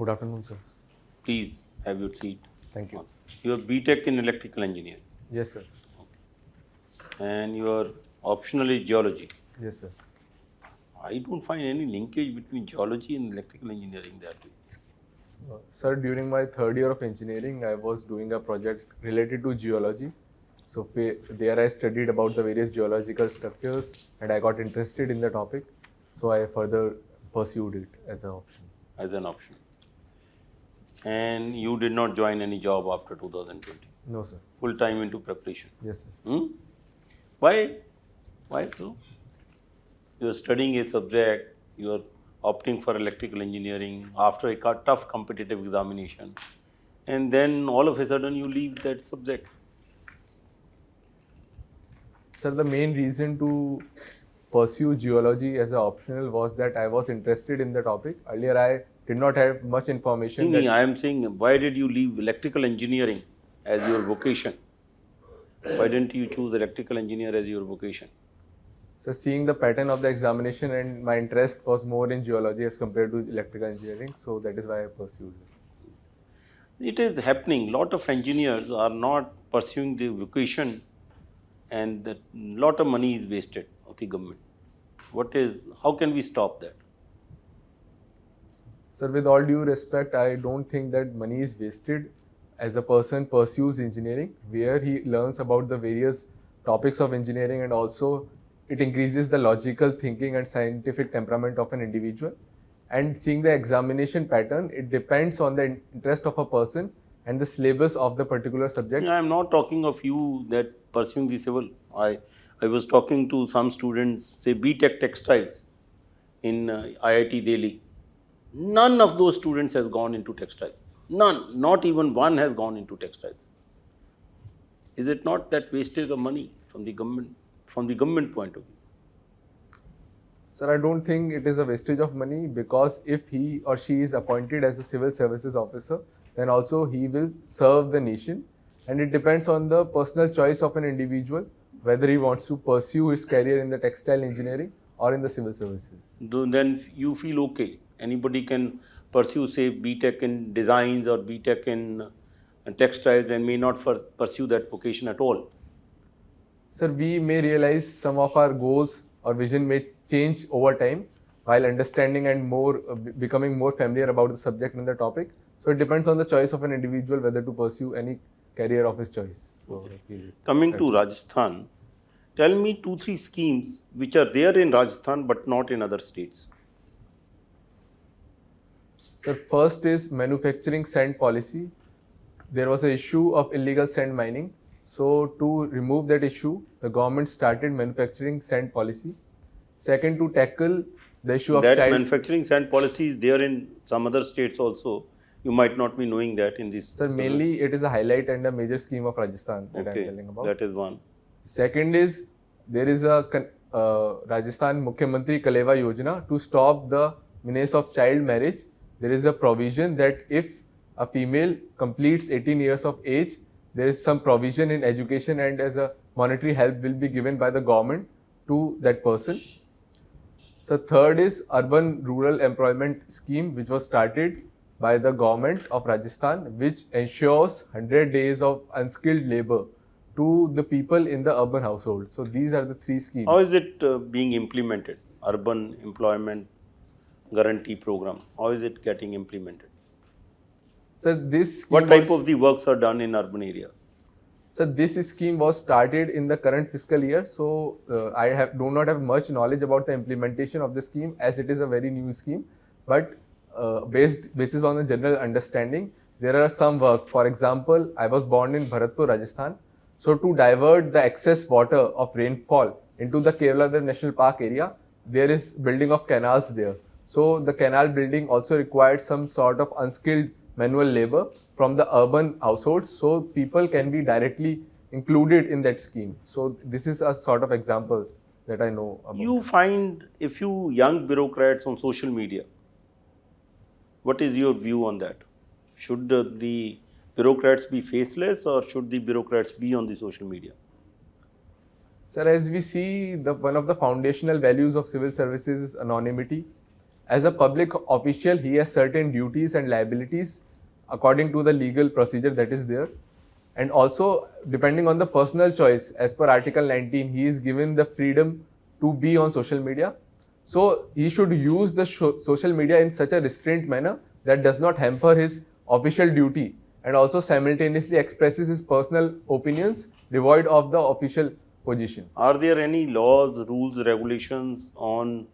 Good afternoon, sir. Please have your seat. Thank you. You are BTech in electrical engineering Yes, sir. and your optional is geology. Yes, sir. I don't find any linkage between geology and electrical engineering that way. Sir, during my third year of engineering, I was doing a project related to geology. So there I studied about the various geological structures and I got interested in the topic. So I further pursued it as an option. As an option. And you did not join any job after 2020? No, sir. Full time into preparation? Yes, sir. Why? Why so? You are studying a subject, you are opting for electrical engineering after a tough competitive examination, and then all of a sudden you leave that subject. Sir, the main reason to pursue geology as an optional was that I was interested in the topic. Earlier, I did not have much information. I am saying, why did you leave electrical engineering as your vocation? Why didn't you choose electrical engineer as your vocation? So seeing the pattern of the examination and my interest was more in geology as compared to electrical engineering, so that is why I pursued it. It is happening. Lot of engineers are not pursuing the vocation, and a lot of money is wasted of the government. How can we stop that? Sir, with all due respect, I don't think that money is wasted as a person pursues engineering, where he learns about the various topics of engineering, and also it increases the logical thinking and scientific temperament of an individual. And seeing the examination pattern, it depends on the interest of a person and the syllabus of the particular subject. I am not talking of you that pursuing the civil. I was talking to some students, say BTech textiles in IIT Delhi. None of those students has gone into textile. None, not even one has gone into textiles. Is it not that wastage of money from the government point of view? Sir, I don't think it is a wastage of money, because if he or she is appointed as a civil services officer, then also he will serve the nation, and it depends on the personal choice of an individual whether he wants to pursue his career in the textile engineering or in the civil services. Then you feel okay. Anybody can pursue, say, BTech in designs or BTech in textiles and may not pursue that vocation at all. Sir, we may realize some of our goals or vision may change over time while understanding and becoming more familiar about the subject and the topic. So it depends on the choice of an individual whether to pursue any career of his choice. So, coming to Rajasthan, tell me 2-3 schemes which are there in Rajasthan but not in other states. Sir, first is manufacturing sand policy. There was an issue of illegal sand mining. So to remove that issue, the government started manufacturing sand policy. Second, to tackle the issue of manufacturing sand policy is there in some other states also. You might not be knowing that in this. Sir, mainly it is a highlight and a major scheme of Rajasthan that I am telling about. That is one. Second is, there is a Rajasthan Mukhyamantri Kaleva Yojana to stop the menace of child marriage. There is a provision that if a female completes 18 years of age, there is some provision in education and as a monetary help will be given by the government to that person. So third is urban rural employment scheme, which was started by the government of Rajasthan, which ensures 100 days of unskilled labor to the people in the urban household. So these are the 3 schemes. How is it being implemented? Urban employment guarantee program. How is it getting implemented? So this scheme what type of the works are done in urban area? So this scheme was started in the current fiscal year. So I do not have much knowledge about the implementation of the scheme, as it is a very new scheme. But basis on a general understanding, there are some work. For example, I was born in Bharatpur, Rajasthan. So to divert the excess water of rainfall into the Kerala National Park area, there is building of canals there. So the canal building also required some sort of unskilled manual labor from the urban households, so people can be directly included in that scheme. So this is a sort of example that I know about. You find a few young bureaucrats on social media. What is your view on that? Should the bureaucrats be faceless or should the bureaucrats be on the social media? Sir, as we see, one of the foundational values of civil services is anonymity. as a public official, he has certain duties and liabilities according to the legal procedure that is there. And also, depending on the personal choice, as per Article 19, he is given the freedom to be on social media. So, he should use the social media in such a restrained manner that does not hamper his official duty and also simultaneously expresses his personal opinions devoid of the official position. Are there any laws, rules, regulations on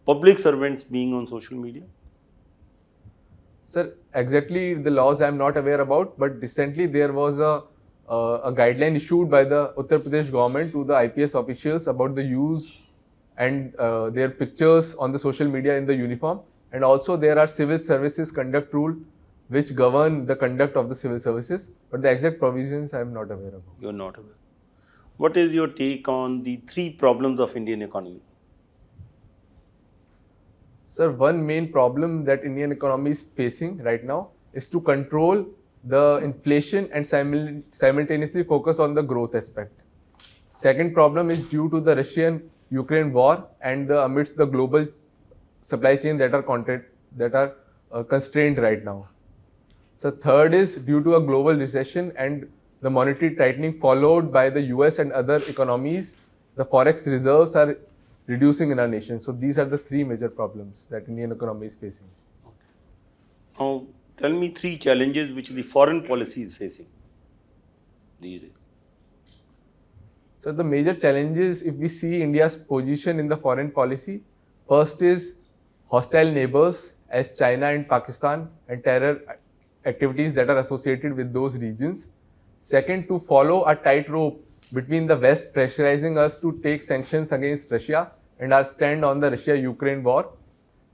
public servants being on social media? Sir, exactly the laws I am not aware about, but recently there was a guideline issued by the Uttar Pradesh government to the IPS officials about the use and their pictures on the social media in the uniform. And also there are civil services conduct rule which govern the conduct of the civil services, but the exact provisions I am not aware about. You are not aware. What is your take on the 3 problems of Indian economy? Sir, one main problem that Indian economy is facing right now is to control the inflation and simultaneously focus on the growth aspect. Second problem is due to the Russian-Ukraine war and amidst the global supply chain that are constrained right now. So third is due to a global recession and the monetary tightening followed by the US and other economies, the forex reserves are reducing in our nation. So these are the 3 major problems that Indian economy is facing. Now, tell me 3 challenges which the foreign policy is facing these days. So the major challenges, if we see India's position in the foreign policy, first is hostile neighbors as China and Pakistan and terror activities that are associated with those regions. Second, to follow a tightrope between the West pressurizing us to take sanctions against Russia and our stand on the Russia-Ukraine war.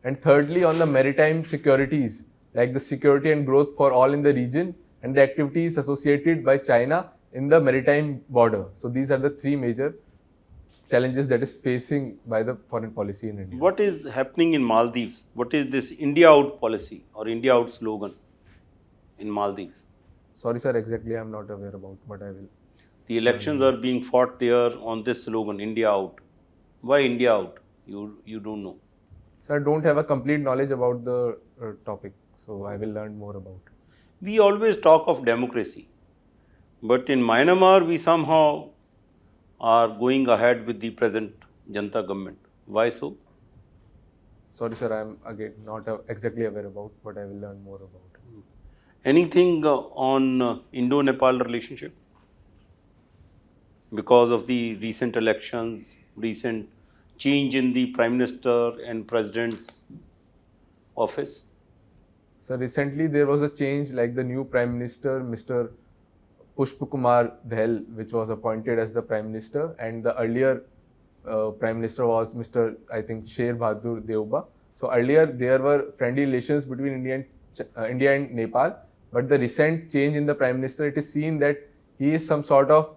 And thirdly, on the maritime securities, like the security and growth for all in the region and the activities associated by China in the maritime border. So these are the 3 major challenges that is facing by the foreign policy in India. What is happening in Maldives? What is this India out policy or India out slogan in Maldives? Sorry sir, exactly I am not aware about, but I will. The elections are being fought there on this slogan, India out. Why India out? You don't know. Sir, I don't have a complete knowledge about the topic, so I will learn more about it. We always talk of democracy, but in Myanmar we somehow are going ahead with the present Janta government. Why so? Sorry sir, I am again not exactly aware about, but I will learn more about it. Anything on Indo-Nepal relationship? Because of the recent elections, recent change in the Prime Minister and President's office? So recently there was a change, like the new Prime Minister, Mr. Pushpakumar Dhel, which was appointed as the Prime Minister, and the earlier Prime Minister was Mr. I think Shri Bhim Sain Bassi. So earlier there were friendly relations between India and Nepal, but the recent change in the Prime Minister, it is seen that he is some sort of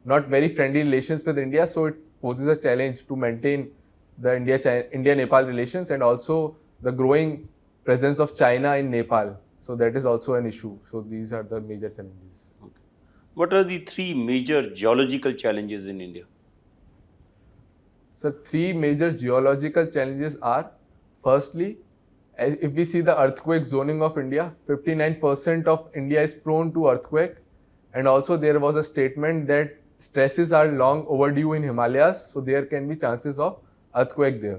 not very friendly relations with India, so it poses a challenge to maintain the India-Nepal relations and also the growing presence of China in Nepal. So that is also an issue. So these are the major challenges. Okay. What are the 3 major geological challenges in India? So 3 major geological challenges are, firstly, if we see the earthquake zoning of India, 59% of India is prone to earthquake, and also there was a statement that stresses are long overdue in Himalayas, so there can be chances of earthquake there.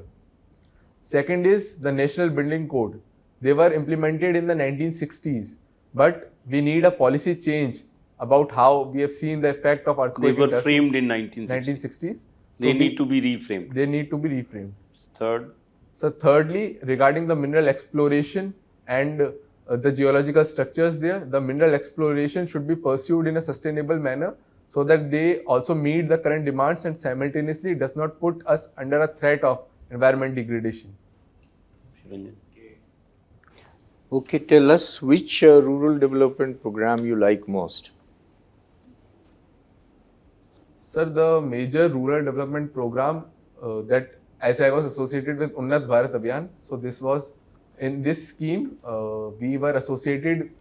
Second is the National Building Code. They were implemented in the 1960s, but we need a policy change about how we have seen the effect of earthquake. They were framed in 1960s. They need to be reframed. They need to be reframed. Third? So thirdly, regarding the mineral exploration and the geological structures there, the mineral exploration should be pursued in a sustainable manner so that they also meet the current demands and simultaneously does not put us under a threat of environment degradation. Okay, tell us which rural development program you like most. Sir, the major rural development program that as I was associated with Unnat Bharat Abhiyan, so this was in this scheme, we were associated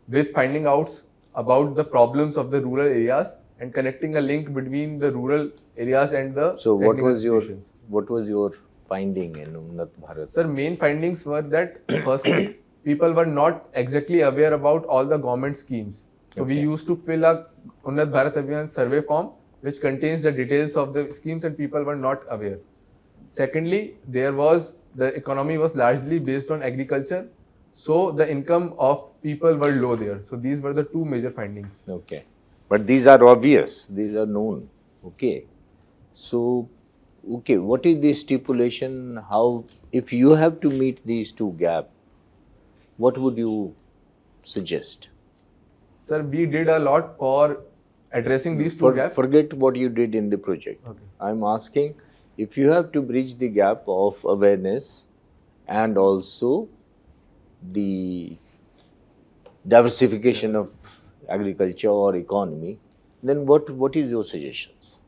with finding out about the problems of the rural areas and connecting a link between the rural areas and the So what was your finding in Unnat Bharat? Sir, main findings were that firstly, people were not exactly aware about all the government schemes. So we Okay. used to fill a Unnat Bharat Abhiyan survey form which contains the details of the schemes and people were not aware. Secondly, the economy was largely based on agriculture, so the income of people were low there. So these were the two major findings. Okay. But these are obvious, these are known. Okay. So, okay, what is the stipulation? How, if you have to meet these two gaps, what would you suggest? Sir, we did a lot for addressing these two gaps. Forget what you did in the project. Okay. I'm asking if you have to bridge the gap of awareness and also the diversification of agriculture or economy, then what is your suggestions?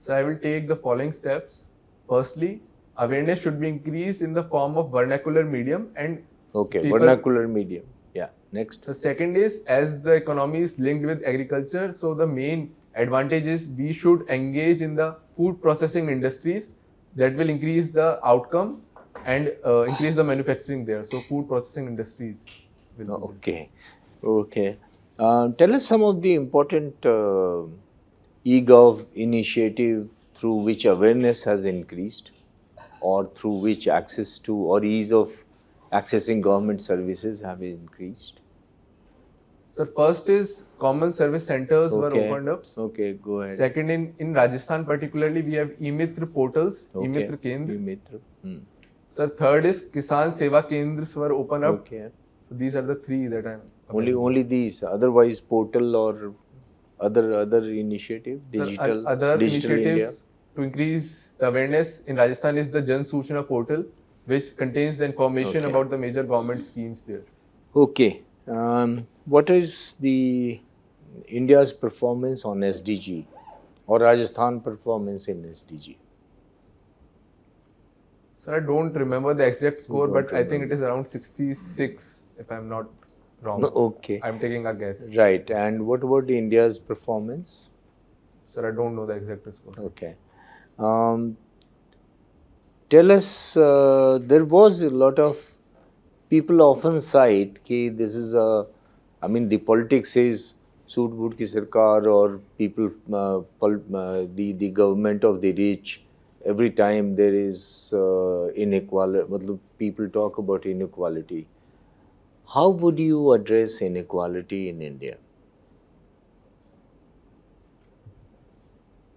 So I will take the following steps. Firstly, awareness should be increased in the form of vernacular medium and Okay, people- vernacular medium. Yeah, next. the second is, as the economy is linked with agriculture, so the main advantage is we should engage in the food processing industries that will increase the outcome and increase the manufacturing there. So food processing industries will be Okay, okay. Tell us some of the important eGov initiative through which awareness has increased or through which access to or ease of accessing government services have increased. So first is common service centers were Okay. opened up. Okay, go ahead. Second, in Rajasthan particularly, we have 𝐒𝐲 portals, 𝐒𝐲 Kendra. 𝐒𝐲. Sir, third is Kisan Seva Kendras were opened up. Okay. So these are the three that I'm Only these. Otherwise, portal or other initiative, Sir, digital other India. initiatives to increase the awareness in Rajasthan is the Jan Suchna portal, which contains the information Okay. about the major government schemes there. Okay. What is the India's performance on SDG or Rajasthan performance in SDG? Sir, I don't remember the exact score, Don't but I think it is around 66, if I'm not wrong. Okay. I'm taking a guess. Right. And what about India's performance? Sir, I don't know the exact score. Okay. Tell us, there was a lot of people often cite कि this is the politics is suit boot की सरकार or people, the government of the rich. Every time there is inequality, मतलब people talk about inequality. How would you address inequality in India?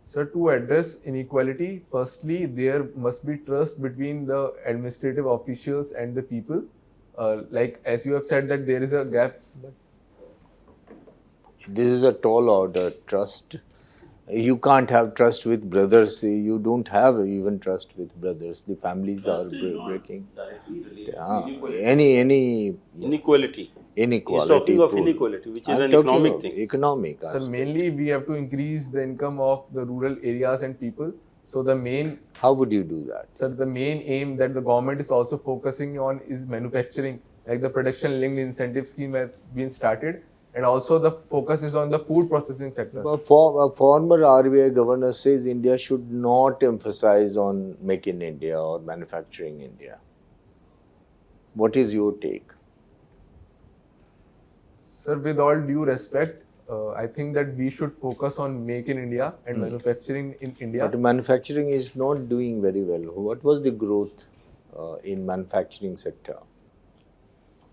Sir, to address inequality, firstly, there must be trust between the administrative officials and the people. Like as you have said that there is a gap. This is a tall order, trust. You can't have trust with brothers. You don't have even trust with brothers. The families are breaking. Any Inequality. inequality. He's talking of poor. inequality, which is I'm an talking economic of thing. Economic Sir, aspect. mainly we have to increase the income of the rural areas and people. So the main, How would you do that? sir, the main aim that the government is also focusing on is manufacturing. Like the production linked incentive scheme has been started, and also the focus is on the food processing sector. A former RBI governor says India should not emphasize on Make in India or manufacturing India. What is your take? Sir, with all due respect, I think that we should focus on Make in India and manufacturing in India. But manufacturing is not doing very well. What was the growth in manufacturing sector?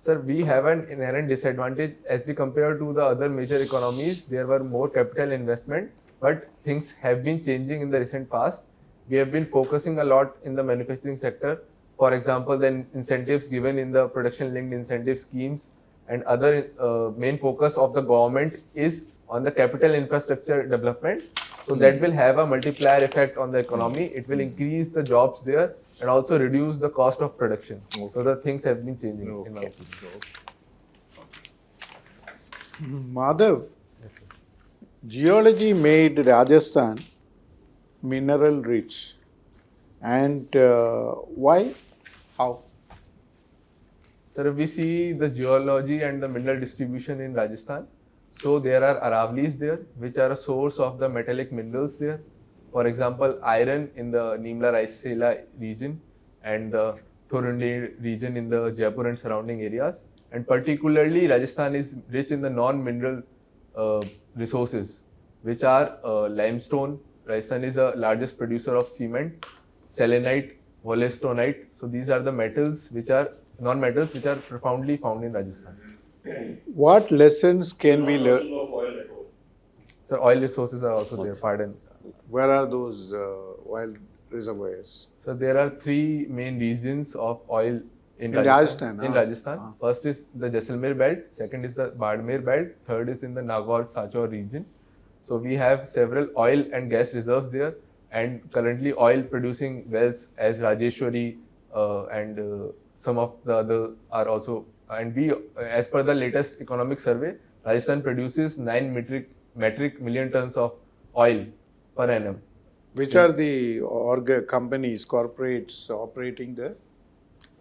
Sir, we have an inherent disadvantage as we compare to the other major economies. There were more capital investment, but things have been changing in the recent past. We have been focusing a lot in the manufacturing sector. For example, the incentives given in the production linked incentive schemes and other main focus of the government is on the capital infrastructure development. So that will have a multiplier effect on the economy. It will increase the jobs there and also reduce the cost of production. So the things have been changing in my opinion. Madhav, geology made Rajasthan mineral rich. And why? How? Sir, if we see the geology and the mineral distribution in Rajasthan, so there are Aravali's there, which are a source of the metallic minerals there. For example, iron in the Nimla-Raisela region and the Thorundi region in the Jaipur and surrounding areas. And particularly, Rajasthan is rich in the non-mineral resources, which are limestone. Rajasthan is the largest producer of cement, selenite, wollastonite. So these are the metals which are non-metals which are profoundly found in Rajasthan. What lessons can we learn? So oil resources are also there. Pardon. Where are those oil reservoirs? So there are three main regions of oil in Rajasthan. In Rajasthan, first is the Jaisalmer belt, second is the Badmer belt, third is in the Nagaur-Sachor region. So we have several oil and gas reserves there, and currently oil producing wells as Rajeshwari and some of the other are also. And we, as per the latest economic survey, Rajasthan produces 9 metric million tons of oil per annum. Which are the companies, corporates operating the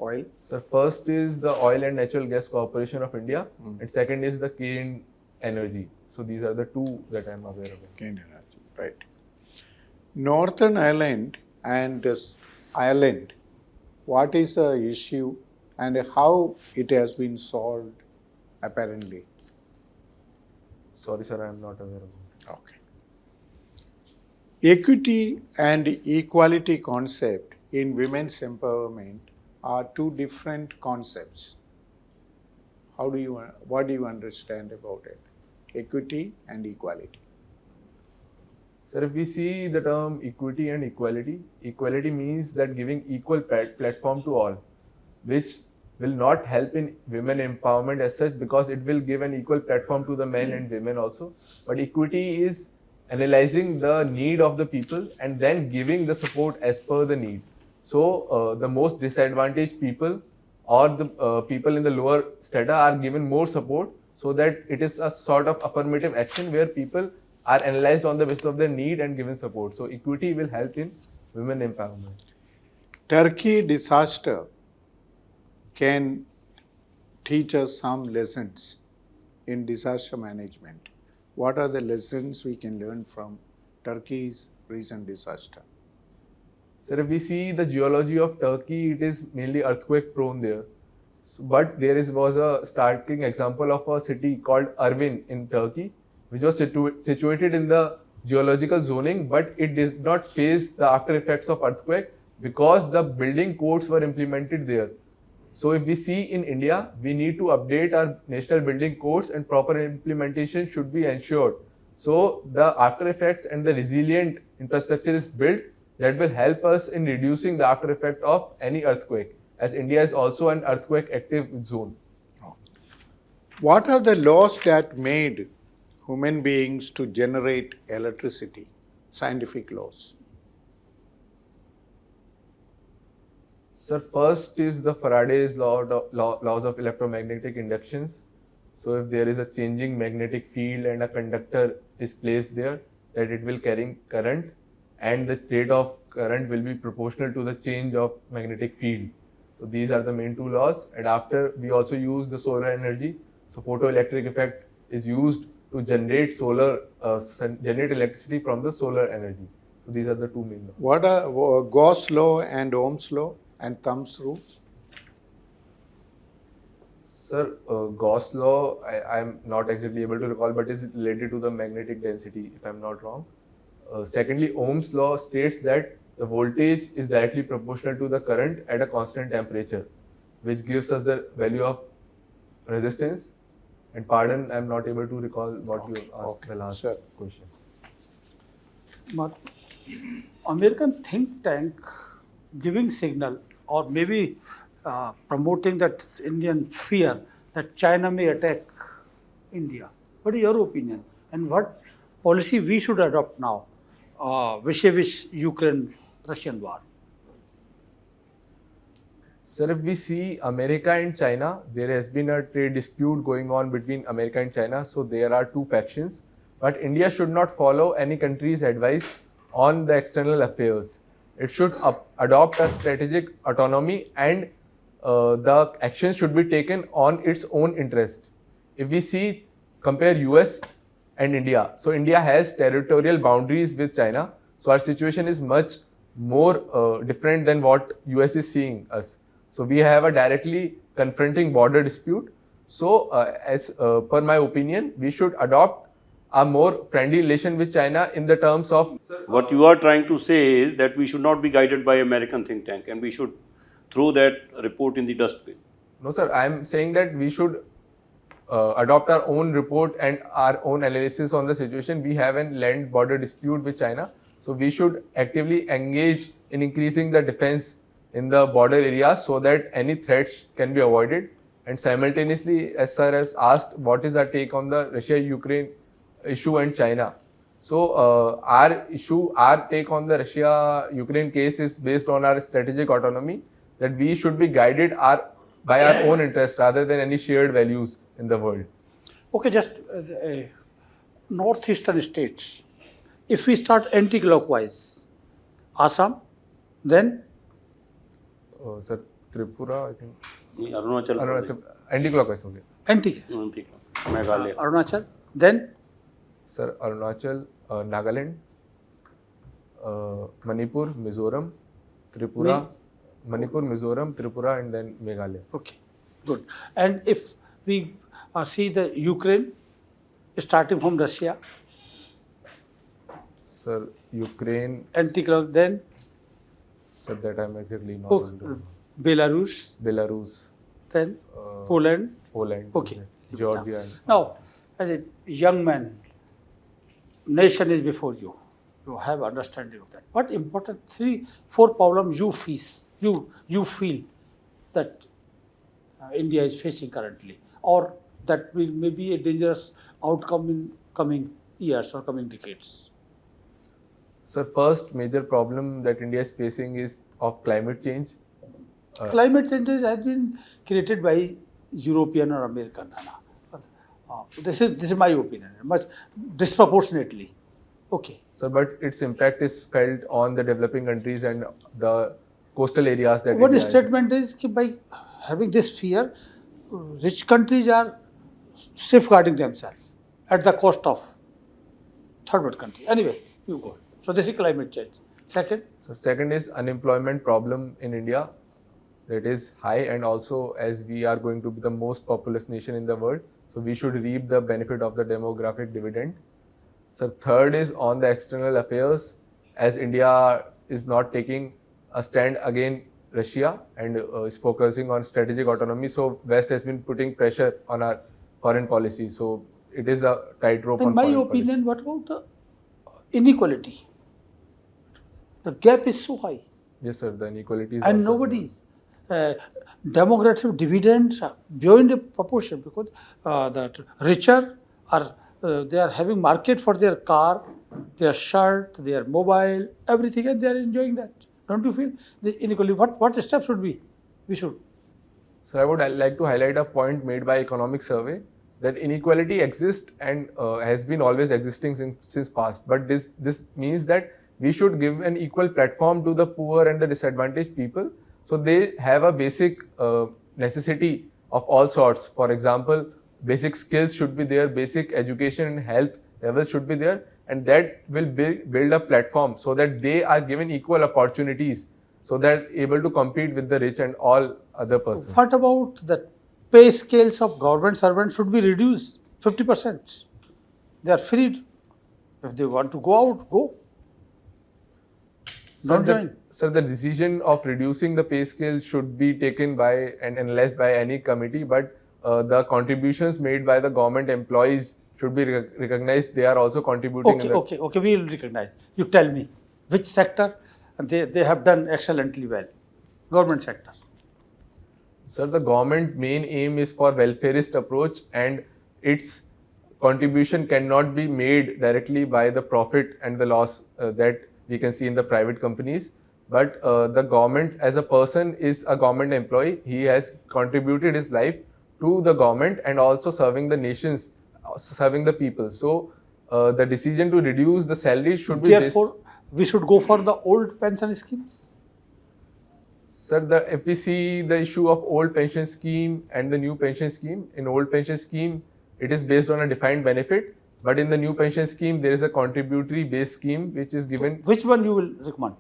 oil? So first is the Oil and Natural Gas Corporation of India, and second is the Kane Energy. So these are the two that I am aware of. Kane Energy, right. Northern Ireland and Ireland, what is the issue and how it has been solved apparently? Sorry sir, I am not aware of it. Okay. Equity and equality concept in women's empowerment are two different concepts. What do you understand about it? Equity and equality. Sir, if we see the term equity and equality, equality means that giving equal platform to all, which will not help in women empowerment as such, because it will give an equal platform to the men and women also. But equity is analyzing the need of the people and then giving the support as per the need. So the most disadvantaged people or the people in the lower strata are given more support, so that it is a sort of affirmative action where people are analyzed on the basis of their need and given support. So equity will help in women empowerment. Turkey disaster can teach us some lessons in disaster management. What are the lessons we can learn from Turkey's recent disaster? Sir, if we see the geology of Turkey, it is mainly earthquake prone there. So, but there was a startling example of a city called Arvin in Turkey, which was situated in the geological zoning, but it did not face the after effects of earthquake because the building codes were implemented there. So if we see in India, we need to update our national building codes and proper implementation should be ensured. So the after effects and the resilient infrastructure is built that will help us in reducing the after effect of any earthquake, as India is also an earthquake active zone. What are the laws that made human beings to generate electricity? Scientific laws. Sir, first is the Faraday's laws of electromagnetic inductions. So if there is a changing magnetic field and a conductor is placed there, that it will carry current, and the rate of current will be proportional to the change of magnetic field. So these are the main two laws. And after, we also use the solar energy. So photoelectric effect is used to generate generate electricity from the solar energy. So these are the two main laws. What are Gauss law and Ohm's law and Thumb's rule? Sir, Gauss law, I am not exactly able to recall, but is related to the magnetic density, if I am not wrong. Secondly, Ohm's law states that the voltage is directly proportional to the current at a constant temperature, which gives us the value of resistance. And pardon, I am not able to recall what you asked the last question. American think tank giving signal or maybe promoting that Indian fear that China may attack India. What is your opinion? And what policy we should adopt now vis-a-vis Ukraine-Russian war? Sir, if we see America and China, there has been a trade dispute going on between America and China. So there are two factions. But India should not follow any country's advice on the external affairs. It should adopt a strategic autonomy, and the actions should be taken on its own interest. If we see, compare US and India. So India has territorial boundaries with China. So our situation is much more different than what US is seeing us. So we have a directly confronting border dispute. So as per my opinion, we should adopt a more friendly relation with China in the terms of. What you are trying to say is that we should not be guided by American think tank and we should throw that report in the dustbin. No, sir. I am saying that we should adopt our own report and our own analysis on the situation. We have an land border dispute with China, so we should actively engage in increasing the defense in the border areas so that any threats can be avoided. And simultaneously, as sir has asked, what is our take on the Russia-Ukraine issue and China? So our take on the Russia-Ukraine case is based on our strategic autonomy, that we should be guided by our own interests rather than any shared values in the world. Okay, just northeastern states. If we start anti-clockwise, Assam, then Sir, Tripura, I think. Arunachal. Anti-clockwise. Okay. anti, Meghalaya. Arunachal, then Sir, Arunachal, Nagaland, Manipur, Mizoram, Tripura, Manipur, Mizoram, Tripura, and then Meghalaya. okay, good. And if we see the Ukraine, starting from Russia, Sir, Ukraine. anti-clock, then Sir, that I'm exactly not oh, able to. Belarus, Belarus, then Poland. Poland, Okay. Georgia. And Now, as a young man, nation is before you. You have understanding of that. What important 3-4 problems you face, you feel that India is facing currently, or that will may be a dangerous outcome in coming years or coming decades? Sir, first major problem that India is facing is of climate change. Climate change has been created by European or American. This is my opinion, much disproportionately. Okay. Sir, but its impact is felt on the developing countries and the coastal areas that One India is. statement is that by having this fear, rich countries are safeguarding themselves at the cost of third world country. Anyway, you go. So this is climate change. Second, So second is unemployment problem in India. That is high, and also as we are going to be the most populous nation in the world, so we should reap the benefit of the demographic dividend. So third is on the external affairs, as India is not taking a stand against Russia and is focusing on strategic autonomy. So West has been putting pressure on our foreign policy. So it is a tightrope in on my foreign opinion, what about the inequality? The gap is so high, policy. Yes, sir. The inequality is and also nobody is. Demographic dividends are beyond a proportion, because the richer are they are having market for their car, their shirt, their mobile, everything, and they are enjoying that. Don't you feel the inequality? What steps should we should? So I would like to highlight a point made by Economic Survey, that inequality exists and has been always existing since past. But this means that we should give an equal platform to the poor and the disadvantaged people, so they have a basic necessity of all sorts. For example, basic skills should be there, basic education and health levels should be there, and that will build a platform so that they are given equal opportunities, so they're able to compete with the rich and all other persons. What about the pay scales of government servants should be reduced 50%? They are freed. If they want to go out, go. Don't join. Sir, the decision of reducing the pay scale should be taken by and analyzed by any committee, but the contributions made by the government employees should be recognized. They are also contributing. Okay, we will recognize. You tell me which sector they have done excellently well. Government sector. Sir, the government main aim is for welfareist approach, and its contribution cannot be made directly by the profit and the loss that we can see in the private companies. But the government as a person is a government employee. He has contributed his life to the government and also serving the nations, serving the people. So the decision to reduce the salary should be Therefore, we should go for the old pension schemes. Sir, if we see the issue of old pension scheme and the new pension scheme, in old pension scheme, it is based on a defined benefit, But in the new pension scheme, there is a contributory based scheme which is given. Which one you will recommend?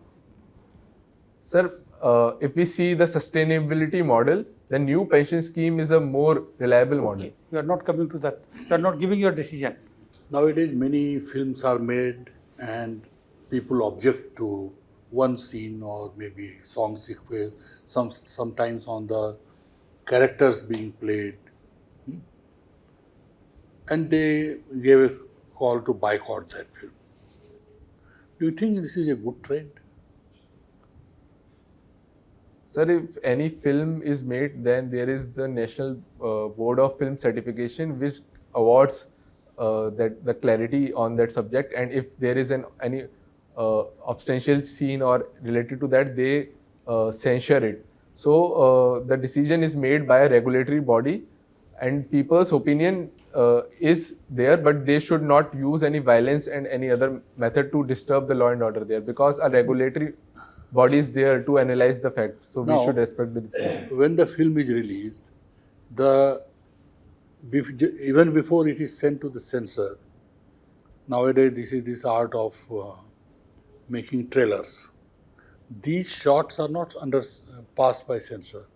Sir, if we see the sustainability model, the new pension scheme is a more reliable model. Okay. You are not coming to that. You are not giving your decision. Nowadays, many films are made and people object to one scene or maybe song sequence, sometimes on the characters being played. And they gave a call to boycott that film. Do you think this is a good trend? Sir, if any film is made, then there is the National Board of Film Certification which awards the clarity on that subject, and if there is any substantial scene or related to that, they censure it. So the decision is made by a regulatory body, and people's opinion is there, but they should not use any violence and any other method to disturb the law and order there, because a regulatory body is there to analyze the fact. So we Now, should respect the decision. When the film is released, even before it is sent to the censor, nowadays this is this art of making trailers. These shots are not passed by censor.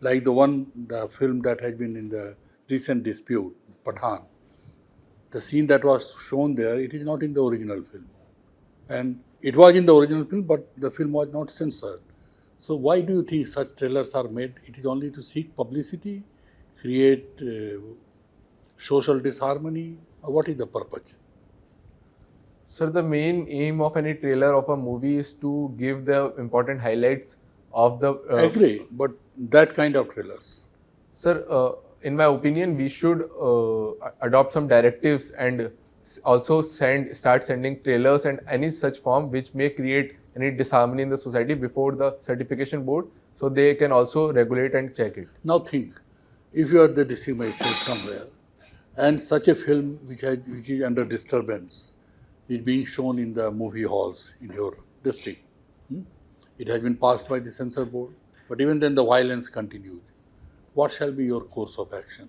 Like the film that has been in the recent dispute, Pathan. The scene that was shown there, it is not in the original film. And it was in the original film, but the film was not censored. So why do you think such trailers are made? It is only to seek publicity, create social disharmony, or what is the purpose? Sir, the main aim of any trailer of a movie is to give the important highlights of the. I agree, but that kind of trailers. Sir, in my opinion, we should adopt some directives and also start sending trailers and any such form which may create any disharmony in the society before the certification board, so they can also regulate and check it. Now think, if you are the district magistrate somewhere, and such a film which is under disturbance is being shown in the movie halls in your district, it has been passed by the censor board, but even then the violence continues. What shall be your course of action?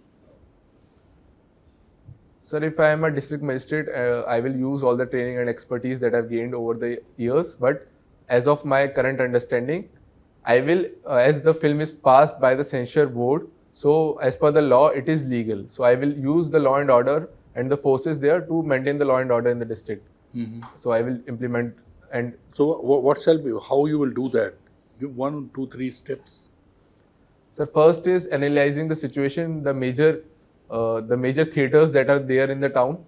Sir, if I am a district magistrate, I will use all the training and expertise that I've gained over the years. But as of my current understanding, I will, as the film is passed by the censure board, so as per the law, it is legal. So I will use the law and order and the forces there to maintain the law and order in the district. So I will implement and. So what shall be, how you will do that? Give 1, 2, 3 steps. Sir, first is analyzing the situation, the major theatres that are there in the town.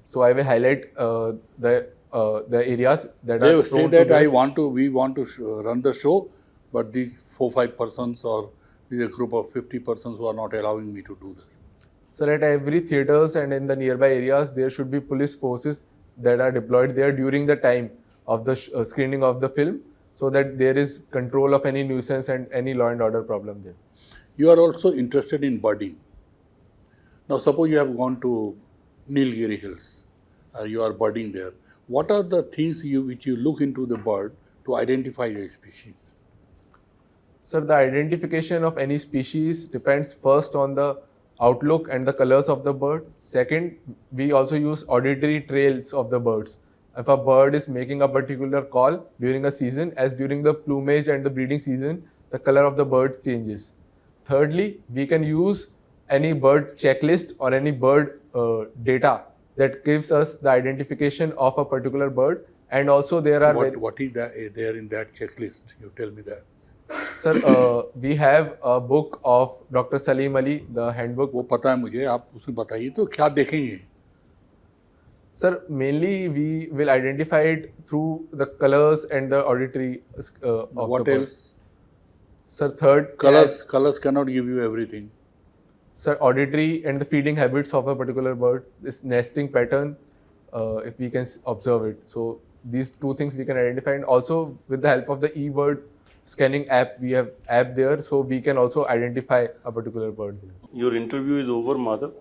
So I will highlight the areas that They are. say that we want to run the show, but these 4-5 persons or with a group of 50 persons who are not allowing me to do this. Sir, at every theatres and in the nearby areas, there should be police forces that are deployed there during the time of the screening of the film, so that there is control of any nuisance and any law and order problem there. You are also interested in birding. Now suppose you have gone to Nilgiri Hills, you are birding there. What are the things which you look into the bird to identify the species? Sir, the identification of any species depends first on the outlook and the colors of the bird. Second, we also use auditory trails of the birds. If a bird is making a particular call during a season, as during the plumage and the breeding season, the color of the bird changes. Thirdly, we can use any bird checklist or any bird data that gives us the identification of a particular bird. And also there are... What is there in that checklist? You tell me that. Sir, we have a book of Dr. Salim Ali, the handbook. वो पता है मुझे, आप उसमें बताइए तो क्या देखेंगे? Sir, mainly we will identify it through the colors and the auditory of What the bird. else? Sir, third, Colors cannot give you everything. Sir, auditory and the feeding habits of a particular bird, this nesting pattern, if we can observe it. So these two things we can identify, and also with the help of the eBird scanning app, we have app there, so we can also identify a particular bird there. Your interview is over, Madhav.